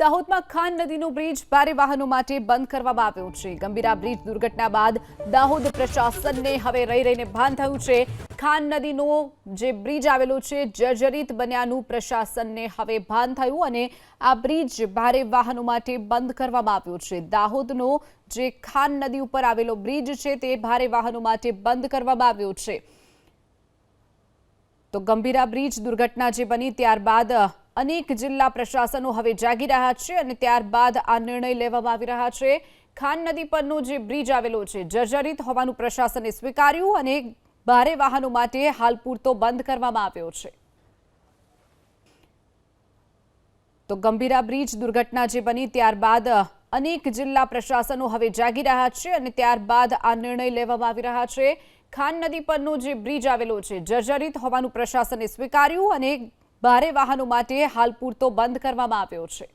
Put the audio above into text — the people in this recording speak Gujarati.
દાહોદમાં ખાન નદીનો બ્રિજ ભારે વાહનો માટે બંધ કરવામાં આવ્યો છે। ગંભીરા બ્રિજ દુર્ઘટના બાદ દાહોદ પ્રશાસનને હવે રહીને ભાન થયું છે। ખાન નદીનો જે બ્રિજ આવેલો છે જર્જરિત બન્યાનું પ્રશાસનને હવે ભાન થયું અને આ બ્રિજ ભારે વાહનો માટે બંધ કરવામાં આવ્યો છે। દાહોદનો જે ખાન નદી ઉપર આવેલો બ્રિજ છે તે ભારે વાહનો માટે બંધ કરવામાં આવ્યો છે। તો ગંભીરા બ્રિજ દુર્ઘટના જે બની ત્યારબાદ અનેક જિલ્લા પ્રશાસનો હવે જાગી રહ્યા છે અને ત્યારબાદ આ નિર્ણય લેવામાં આવી રહ્યા છે। ખાન નદી પરનો જે બ્રિજ આવેલો છે જર્જરિત હોવાનું પ્રશાસને સ્વીકાર્યું અને ભારે વાહનો માટે હાલ પૂરતો બંધ કરવામાં આવ્યો છે। તો ગંભીરા બ્રિજ દુર્ઘટના જે બની ત્યારબાદ અનેક જિલ્લા પ્રશાસનો હવે જાગી રહ્યા છે અને ત્યારબાદ આ નિર્ણય લેવામાં આવી રહ્યા છે। ખાન નદી પરનો જે બ્રિજ આવેલો છે જર્જરિત હોવાનું પ્રશાસને સ્વીકાર્યું અને ભારે વાહનો માટે હાલ પૂરતો બંધ કરવામાં આવ્યો છે।